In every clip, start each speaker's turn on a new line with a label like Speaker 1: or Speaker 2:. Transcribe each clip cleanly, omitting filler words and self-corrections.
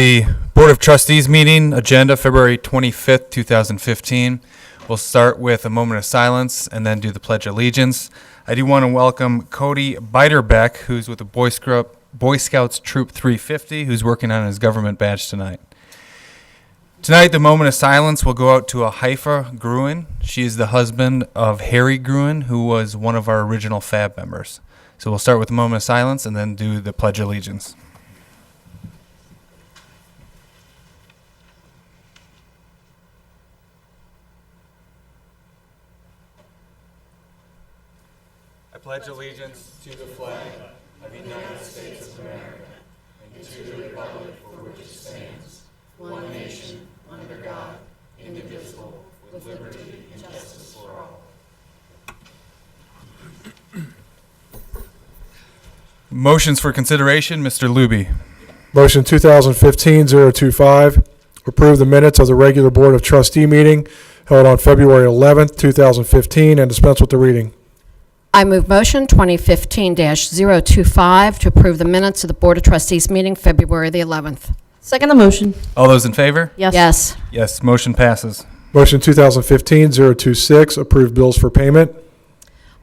Speaker 1: The Board of Trustees meeting agenda, February 25th, 2015. We'll start with a moment of silence and then do the Pledge of Allegiance. I do want to welcome Cody Beiderbecke, who's with the Boy Scouts Troop 350, who's working on his government badge tonight. Tonight, the moment of silence will go out to Haifa Gruen. She is the husband of Harry Gruen, who was one of our original FAB members. So we'll start with a moment of silence and then do the Pledge of Allegiance. I pledge allegiance to the flag of the United States of America and to the republic for which it stands, one nation, under God, indivisible, with liberty and justice for all. Motions for consideration, Mr. Luby.
Speaker 2: Motion 2015-025, approve the minutes of the regular Board of Trustee meeting held on February 11th, 2015, and dispense with the reading.
Speaker 3: I move motion 2015-025 to approve the minutes of the Board of Trustees meeting February the 11th.
Speaker 4: Second the motion.
Speaker 1: All those in favor?
Speaker 4: Yes.
Speaker 3: Yes.
Speaker 1: Yes, motion passes.
Speaker 2: Motion 2015-026, approve bills for payment.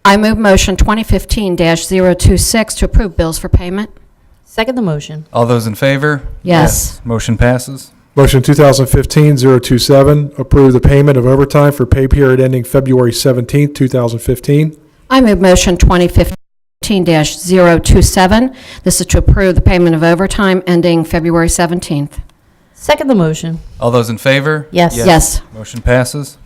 Speaker 3: I move motion 2015-026 to approve bills for payment.
Speaker 4: Second the motion.
Speaker 1: All those in favor?
Speaker 3: Yes.
Speaker 1: Motion passes.
Speaker 2: Motion 2015-027, approve the payment of overtime for pay period ending February 17th, 2015.
Speaker 3: I move motion 2015-027. This is to approve the payment of overtime ending February 17th.
Speaker 4: Second the motion.
Speaker 1: All those in favor?
Speaker 4: Yes.
Speaker 3: Yes.
Speaker 1: Motion passes.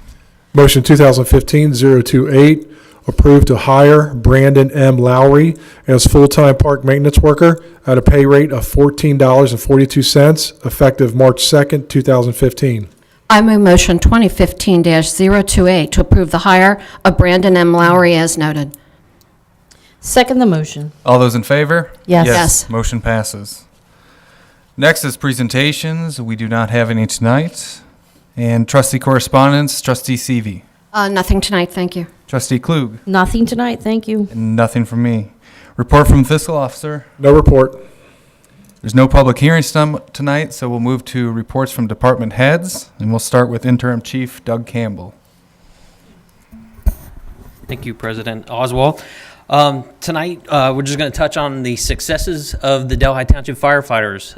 Speaker 2: Motion 2015-028, approve to hire Brandon M. Lowry as full-time park maintenance worker at a pay rate of $14.42, effective March 2nd, 2015.
Speaker 3: I move motion 2015-028 to approve the hire of Brandon M. Lowry as noted.
Speaker 4: Second the motion.
Speaker 1: All those in favor?
Speaker 4: Yes.
Speaker 3: Yes.
Speaker 1: Motion passes. Next is presentations. We do not have any tonight. And trustee correspondence, trustee Seavey.
Speaker 3: Nothing tonight, thank you.
Speaker 1: Trustee Klug.
Speaker 4: Nothing tonight, thank you.
Speaker 1: And nothing from me. Report from fiscal officer.
Speaker 2: No report.
Speaker 1: There's no public hearings tonight, so we'll move to reports from department heads, and we'll start with Interim Chief Doug Campbell.
Speaker 5: Thank you, President Oswald. Tonight, we're just going to touch on the successes of the Delhi Township firefighters.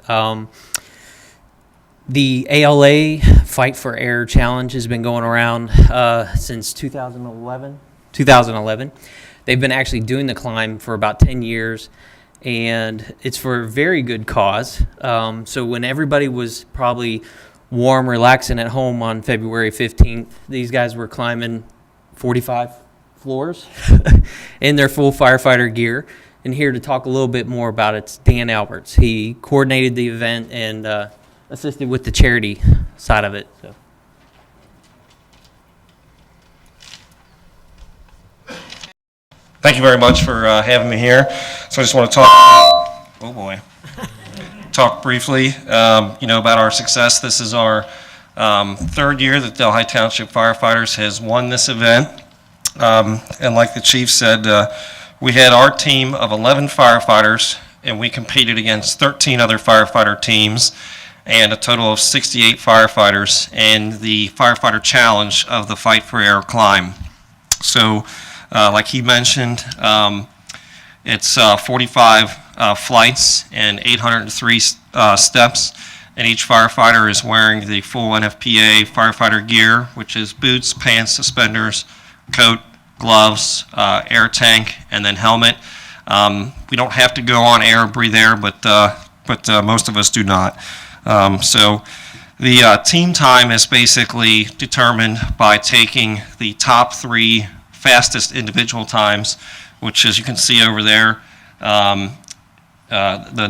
Speaker 5: The ALA Fight for Air Challenge has been going around since 2011. They've been actually doing the climb for about 10 years. And it's for a very good cause. So when everybody was probably warm, relaxing at home on February 15th, these guys were climbing 45 floors in their full firefighter gear. And here to talk a little bit more about it's Dan Alberts. He coordinated the event and assisted with the charity side of it. So.
Speaker 6: Thank you very much for having me here. So I just want to talk briefly, about our success. This is our third year that Delhi Township Firefighters has won this event. And like the chief said, we had our team of 11 firefighters, and we competed against 13 other firefighter teams and a total of 68 firefighters in the firefighter challenge of the Fight for Air climb. So like he mentioned, it's 45 flights and 803 steps, and each firefighter is wearing the full NFPA firefighter gear, which is boots, pants, suspenders, coat, gloves, air tank, and then helmet. We don't have to go on air or breathe air, but most of us do not. So the team time is basically determined by taking the top 3 fastest individual times, which, as you can see over there, the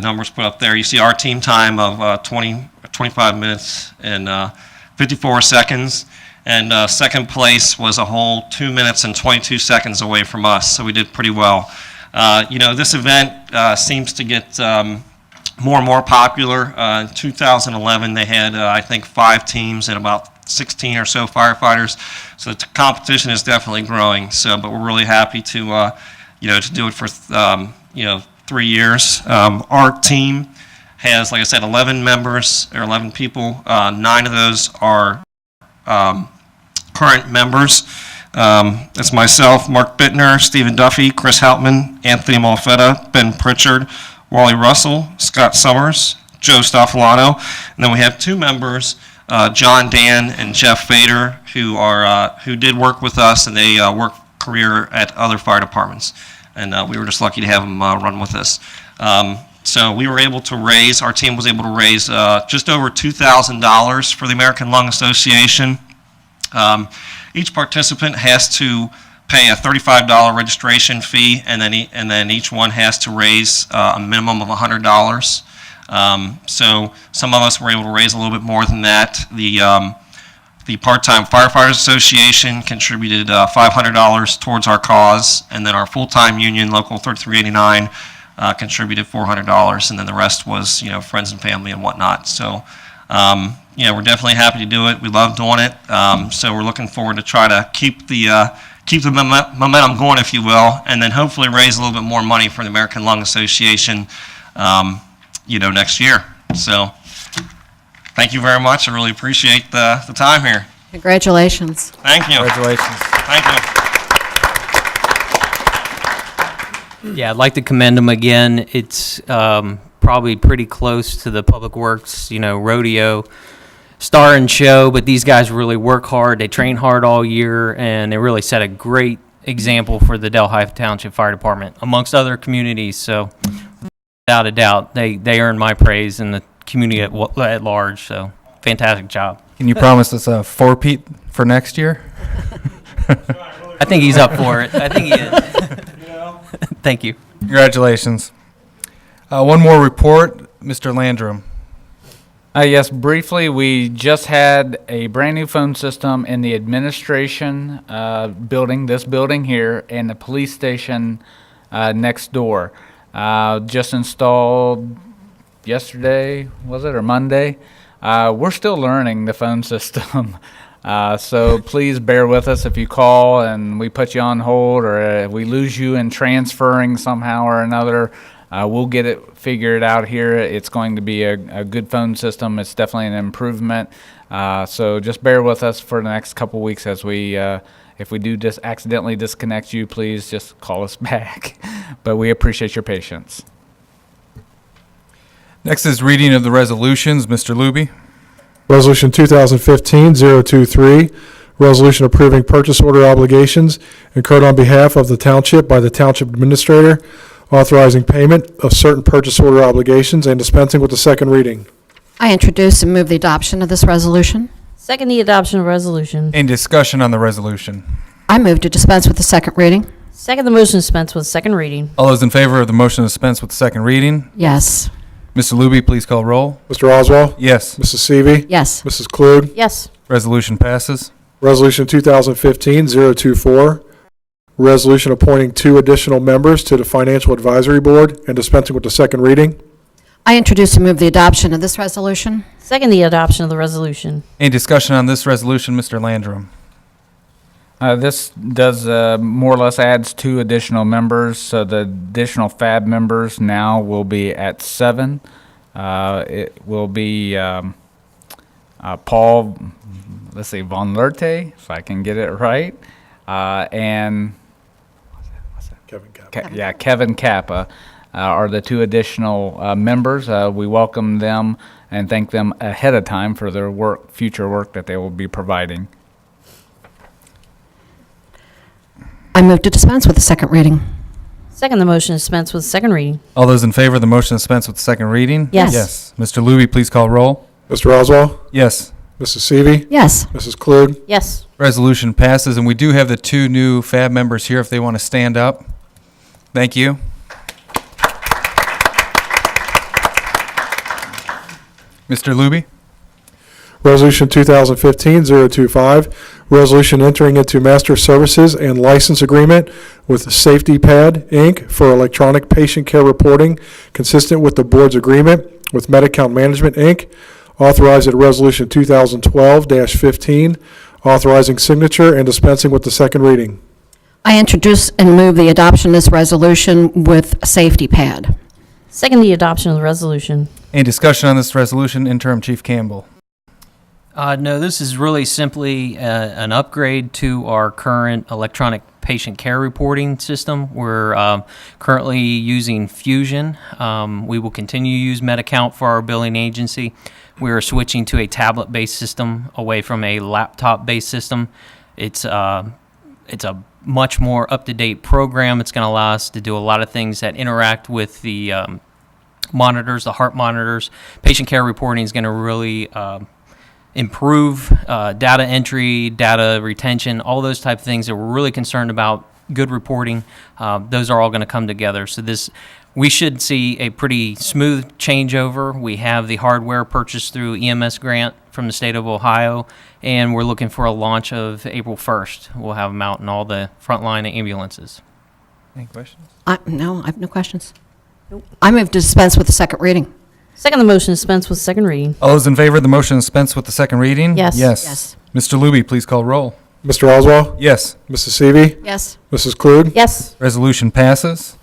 Speaker 6: numbers put up there. You see our team time of 25 minutes and 54 seconds, and second place was a whole 2 minutes and 22 seconds away from us, so we did pretty well. This event seems to get more and more popular. In 2011, they had, I think, 5 teams and about 16 or so firefighters. So the competition is definitely growing. So, but we're really happy to do it for 3 years. Our team has, like I said, 11 members, or 11 people. 9 of those are current members. It's myself, Mark Bittner, Stephen Duffy, Chris Houtman, Anthony Malfetta, Ben Pritchard, Wally Russell, Scott Summers, Joe Stoffilano, and then we have 2 members, John Dan and Jeff Fader, who did work with us, and they work career at other fire departments, and we were just lucky to have them run with us. So we were able to raise, our team was able to raise just over $2,000 for the American Lung Association. Each participant has to pay a $35 registration fee, and then each one has to raise a minimum of $100. So some of us were able to raise a little bit more than that. The Part-Time Firefighters Association contributed $500 towards our cause, and then our full-time union, Local 3389, contributed $400, and then the rest was, friends and family and whatnot. So, we're definitely happy to do it. We love doing it. So we're looking forward to try to keep the momentum going, if you will, and then hopefully raise a little bit more money for the American Lung Association, next year. So thank you very much. I really appreciate the time here.
Speaker 3: Congratulations.
Speaker 6: Thank you.
Speaker 1: Congratulations.
Speaker 6: Thank you.
Speaker 5: Yeah, I'd like to commend them again. It's probably pretty close to the Public Works, rodeo star and show, but these guys really work hard. They train hard all year, and they really set a great example for the Delhi Township Fire Department amongst other communities. So without a doubt, they earn my praise and the community at large. So fantastic job.
Speaker 1: Can you promise us a four-peat for next year?
Speaker 5: I think he's up for it. I think he is. Thank you.
Speaker 1: Congratulations. One more report, Mr. Landrum.
Speaker 7: Yes, briefly, we just had a brand-new phone system in the administration building, this building here, and the police station next door. Just installed yesterday, was it, or Monday? We're still learning the phone system. So please bear with us if you call and we put you on hold, or if we lose you in transferring somehow or another. We'll get it figured out here. It's going to be a good phone system. It's definitely an improvement. So just bear with us for the next couple weeks as we, if we do just accidentally disconnect you, please just call us back. But we appreciate your patience.
Speaker 1: Next is reading of the resolutions. Mr. Luby.
Speaker 2: Resolution 2015-023, resolution approving purchase order obligations incurred on behalf of the township by the township administrator, authorizing payment of certain purchase order obligations and dispensing with the second reading.
Speaker 3: I introduce and move the adoption of this resolution.
Speaker 4: Second the adoption of resolution.
Speaker 1: Any discussion on the resolution?
Speaker 3: I move to dispense with the second reading.
Speaker 4: Second the motion to dispense with second reading.
Speaker 1: All those in favor of the motion to dispense with the second reading?
Speaker 3: Yes.
Speaker 1: Mr. Luby, please call roll.
Speaker 2: Mr. Oswald?
Speaker 1: Yes.
Speaker 2: Mrs. Seavey?
Speaker 3: Yes.
Speaker 2: Mrs. Klug?
Speaker 4: Yes.
Speaker 1: Resolution passes.
Speaker 2: Resolution 2015-024, resolution appointing 2 additional members to the Financial Advisory Board and dispensing with the second reading.
Speaker 3: I introduce and move the adoption of this resolution.
Speaker 4: Second the adoption of the resolution.
Speaker 1: Any discussion on this resolution, Mr. Landrum?
Speaker 7: This does more or less adds 2 additional members, so the additional FAB members now will be at 7. It will be Paul, let's see, Von Lerte, if I can get it right, and
Speaker 2: Kevin Kappa.
Speaker 7: Kevin Kappa are the 2 additional members. We welcome them and thank them ahead of time for their future work that they will be providing.
Speaker 3: I move to dispense with the second reading.
Speaker 4: Second the motion to dispense with second reading.
Speaker 1: All those in favor of the motion to dispense with the second reading?
Speaker 4: Yes.
Speaker 1: Yes. Mr. Luby, please call roll.
Speaker 2: Mr. Oswald?
Speaker 1: Yes.
Speaker 2: Mrs. Seavey?
Speaker 3: Yes.
Speaker 2: Mrs. Klug?
Speaker 4: Yes.
Speaker 1: Resolution passes, and we do have the 2 new FAB members here if they want to stand up. Thank you. Mr. Luby?
Speaker 2: Resolution 2015-025, resolution entering into master services and license agreement with Safety Pad, Inc. for electronic patient care reporting consistent with the board's agreement with Medi-Account Management, Inc., authorized at Resolution 2012-15, authorizing signature and dispensing with the second reading.
Speaker 3: I introduce and move the adoption of this resolution with Safety Pad.
Speaker 4: Second the adoption of the resolution.
Speaker 1: Any discussion on this resolution? Interim Chief Campbell.
Speaker 5: No, this is really simply an upgrade to our current electronic patient care reporting system. We're currently using Fusion. We will continue to use MediCount for our billing agency. We are switching to a tablet-based system away from a laptop-based system. It's a much more up-to-date program. It's going to allow us to do a lot of things that interact with the monitors, the heart monitors. Patient care reporting is going to really improve data entry, data retention, all those type of things that we're really concerned about. Good reporting, those are all going to come together. So we should see a pretty smooth changeover. We have the hardware purchased through EMS grant from the state of Ohio, and we're looking for a launch of April 1st. We'll have them out in all the frontline ambulances.
Speaker 1: Any questions?
Speaker 3: No, I have no questions. I move to dispense with the second reading.
Speaker 4: Second the motion, dispense with second reading.
Speaker 1: All those in favor of the motion to dispense with the second reading?
Speaker 4: Yes.
Speaker 3: Yes.
Speaker 1: Mr. Luby, please call roll.
Speaker 2: Mr. Oswald?
Speaker 1: Yes.
Speaker 2: Mrs. Seavey?
Speaker 3: Yes.
Speaker 2: Mrs. Klug?
Speaker 4: Yes.
Speaker 1: Resolution passes.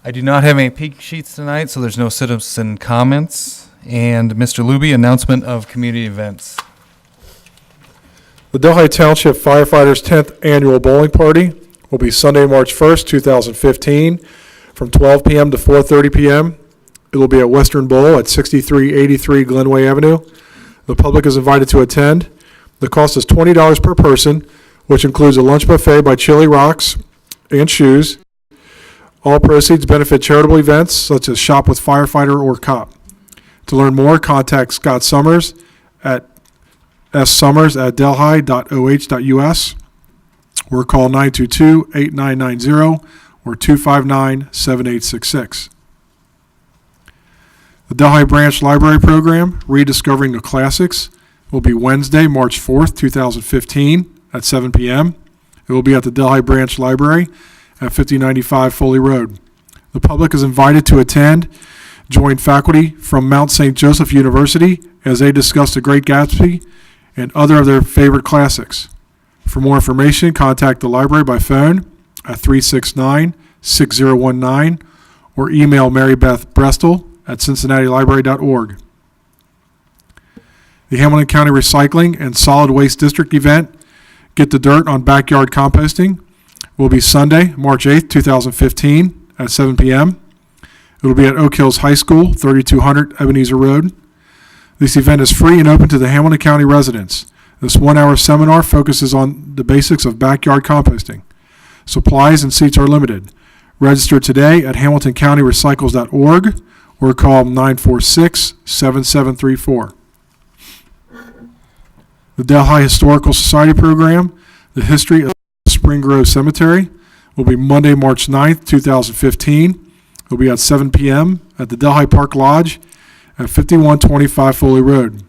Speaker 1: I do not have any peak sheets tonight, so there's no citizen comments. And Mr. Luby, announcement of community events.
Speaker 2: The Delhi Township Firefighters 10th Annual Bowling Party will be Sunday, March 1st, 2015, from 12 p.m. to 4:30 p.m. It will be at Western Bowl at 6383 Glenway Avenue. The public is invited to attend. The cost is $20 per person, which includes a lunch buffet by Chili Rocks and shoes. All proceeds benefit charitable events such as Shop with Firefighter or COP. To learn more, contact Scott Summers at ssummers@delhi.oh.us or call 922-8990 or 259-7866. The Delhi Branch Library Program, Rediscovering the Classics, will be Wednesday, March 4th, 2015 at 7 p.m. It will be at the Delhi Branch Library at 5095 Foley Road. The public is invited to attend. Join faculty from Mount St. Joseph University as they discuss The Great Gatsby and other of their favorite classics. For more information, contact the library by phone at 369-6019 or email Mary Beth Brestel at cincinnatilibrary.org. The Hamilton County Recycling and Solid Waste District event, Get the Dirt on Backyard Composting, will be Sunday, March 8th, 2015 at 7 p.m. It will be at Oak Hills High School, 3200 Ebenezer Road. This event is free and open to the Hamilton County residents. This one-hour seminar focuses on the basics of backyard composting. Supplies and seats are limited. Register today at hamiltoncountyrecycles.org or call 946-7734. The Delhi Historical Society program, The History of Spring Grove Cemetery, will be Monday, March 9th, 2015. It will be at 7 p.m. at the Delhi Park Lodge at 5125 Foley Road.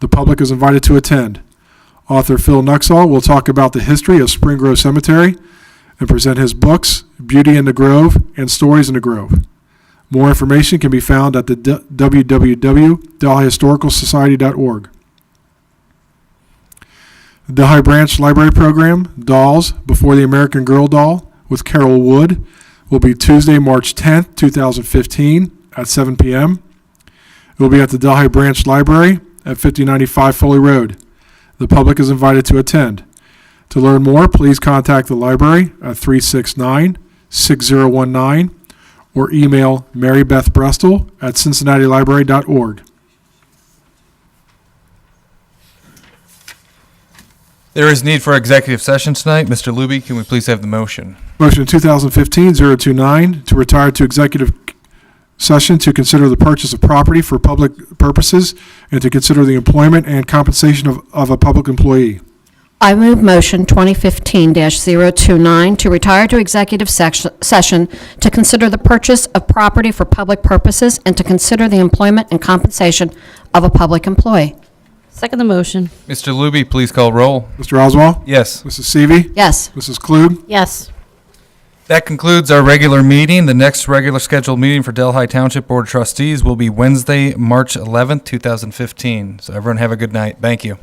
Speaker 2: The public is invited to attend. Author Phil Nuxall will talk about the history of Spring Grove Cemetery and present his books, Beauty in the Grove and Stories in the Grove. More information can be found at the www.delhihistoricalsociety.org. The Delhi Branch Library Program, Dolls Before the American Girl Doll with Carol Wood, will be Tuesday, March 10th, 2015 at 7 p.m. It will be at the Delhi Branch Library at 5095 Foley Road. The public is invited to attend. To learn more, please contact the library at 369-6019 or email Mary Beth Brestel at cincinnatilibrary.org.
Speaker 1: There is need for executive session tonight. Mr. Luby, can we please have the motion?
Speaker 2: Motion 2015-029 to retire to executive session to consider the purchase of property for public purposes and to consider the employment and compensation of a public employee.
Speaker 3: I move motion 2015-029 to retire to executive session to consider the purchase of property for public purposes and to consider the employment and compensation of a public employee.
Speaker 4: Second the motion.
Speaker 1: Mr. Luby, please call roll.
Speaker 2: Mr. Oswald?
Speaker 1: Yes.
Speaker 2: Mrs. Seavey?
Speaker 3: Yes.
Speaker 2: Mrs. Klug?
Speaker 4: Yes.
Speaker 1: That concludes our regular meeting. The next regular scheduled meeting for Delhi Township Board of Trustees will be Wednesday, March 11th, 2015. So everyone have a good night. Thank you.